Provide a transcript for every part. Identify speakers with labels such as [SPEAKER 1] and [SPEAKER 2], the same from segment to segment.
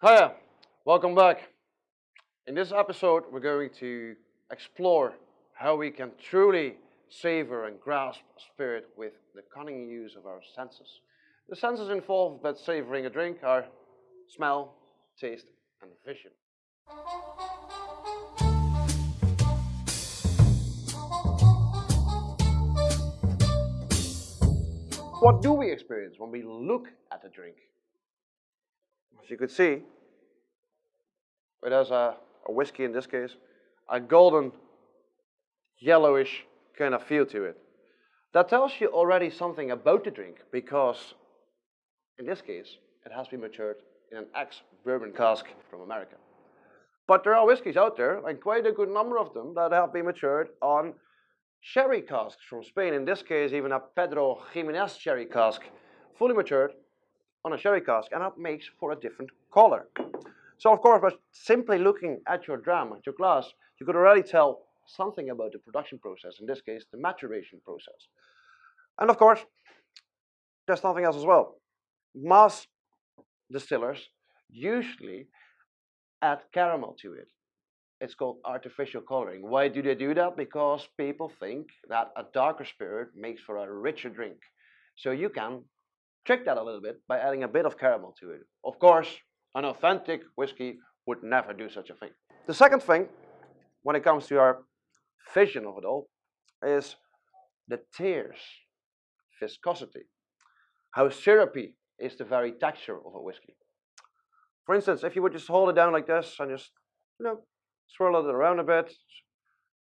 [SPEAKER 1] Hiya, welcome back. In this episode, we're going to explore how we can truly savor and grasp spirit with the cunning use of our senses. The senses involved with savoring a drink are smell, taste, and vision. What do we experience when we look at a drink? As you could see, it has a whiskey in this case, a golden yellowish kind of feel to it. That tells you already something about the drink because, in this case, it has been matured in an ex-bourbon cask from America. But there are whiskies out there, and quite a good number of them, that have been matured on sherry casks from Spain. In this case, even a Pedro Jimenez sherry cask, fully matured on a sherry cask, and that makes for a different color. So, of course, by simply looking at your dram, at your glass, you could already tell something about the production process, in this case, the maturation process. And of course, there's something else as well. Mass distillers usually add caramel to it. It's called artificial coloring. Why do they do that? Because people think that a darker spirit makes for a richer drink. So you can trick that a little bit by adding a bit of caramel to it. Of course, an authentic whiskey would never do such a thing. The second thing, when it comes to our vision of it all, is the tears, viscosity. How syrupy is the very texture of a whiskey. For instance, if you would just hold it down like this and just, swirl it around a bit,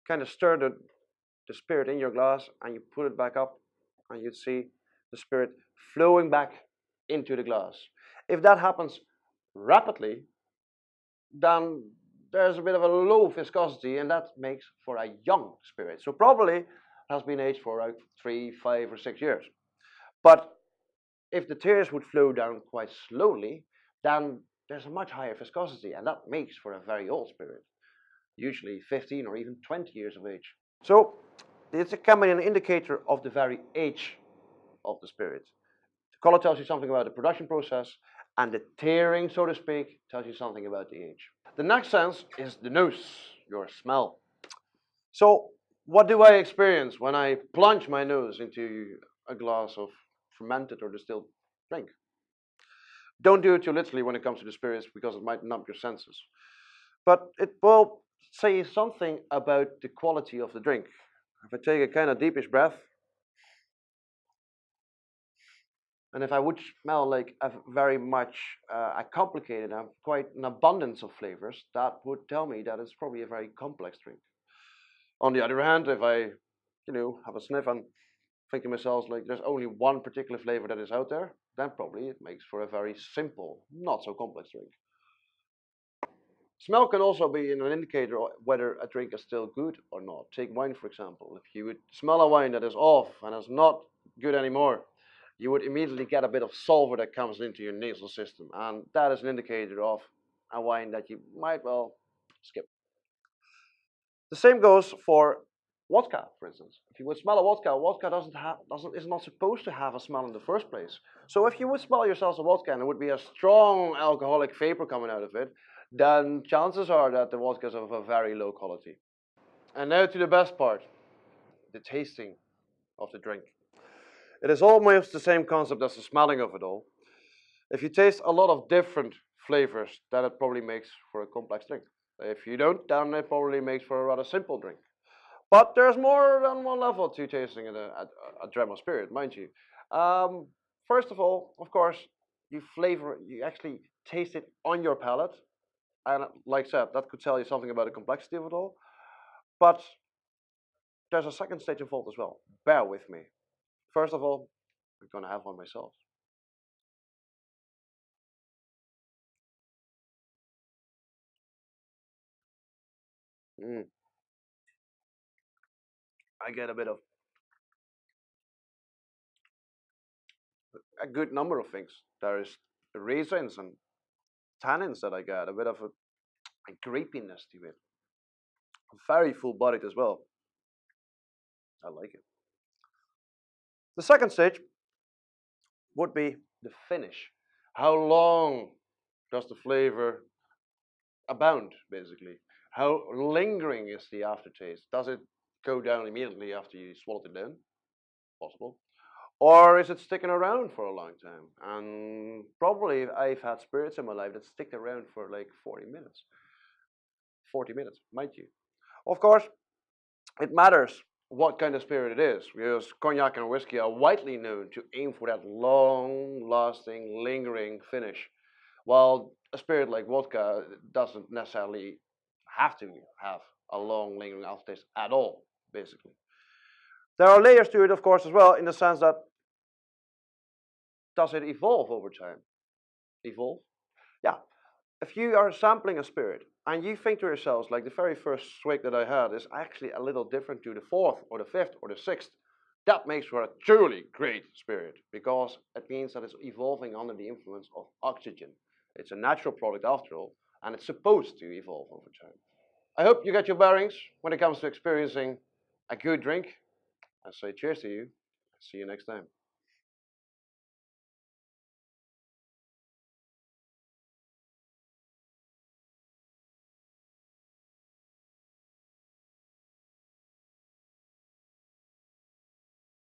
[SPEAKER 1] kind of stir the spirit in your glass, and you put it back up, and you'd see the spirit flowing back into the glass. If that happens rapidly, then there's a bit of a low viscosity, and that makes for a young spirit. So probably has been aged for like 3, 5, or 6 years. But if the tears would flow down quite slowly, then there's a much higher viscosity, and that makes for a very old spirit, usually 15 or even 20 years of age. So it can be an indicator of the very age of the spirit. The color tells you something about the production process, and the tearing, so to speak, tells you something about the age. The next sense is the nose, your smell. So what do I experience when I plunge my nose into a glass of fermented or distilled drink? Don't do it too literally when it comes to the spirits because it might numb your senses. But it will say something about the quality of the drink. If I take a kind of deepish breath, and if I would smell like a very much a complicated and quite an abundance of flavors, that would tell me that it's probably a very complex drink. On the other hand, if I, have a sniff and think to myself like there's only one particular flavor that is out there, then probably it makes for a very simple, not so complex drink. Smell can also be an indicator of whether a drink is still good or not. Take wine, for example. If you would smell a wine that is off and is not good anymore, you would immediately get a bit of sulfur that comes into your nasal system. And that is an indicator of a wine that you might well skip. The same goes for vodka, for instance. If you would smell a vodka is not supposed to have a smell in the first place. So if you would smell yourself a vodka and there would be a strong alcoholic vapor coming out of it, then chances are that the vodka is of a very low quality. And now to the best part, the tasting of the drink. It is almost the same concept as the smelling of it all. If you taste a lot of different flavors, then it probably makes for a complex drink. If you don't, then it probably makes for a rather simple drink. But there's more than one level to tasting a dram of spirit, mind you. First of all, of course, you actually taste it on your palate. And like I said, that could tell you something about the complexity of it all. But there's a second stage involved as well. Bear with me. First of all, I'm going to have one myself. Mm. I get a bit of a good number of things. There is raisins and tannins that I get, a bit of a grapiness to it. Very full bodied as well. I like it. The second stage would be the finish. How long Does the flavor abound, basically? How lingering is the aftertaste? Does it go down immediately after you swallow it down? Possible. Or is it sticking around for a long time? And probably I've had spirits in my life that stick around for like 40 minutes. 40 minutes, mind you. Of course, it matters what kind of spirit it is, because cognac and whiskey are widely known to aim for that long lasting, lingering finish, while a spirit like vodka doesn't necessarily have to have a long, lingering aftertaste at all, basically. There are layers to it, of course, as well, in the sense that does it evolve over time? Evolve? Yeah. If you are sampling a spirit and you think to yourselves, like the very first swig that I had is actually a little different to the fourth or the fifth or the sixth, that makes for a truly great spirit because it means that it's evolving under the influence of oxygen. It's a natural product after all, and it's supposed to evolve over time. I hope you get your bearings when it comes to experiencing a good drink. I say cheers to you. See you next time.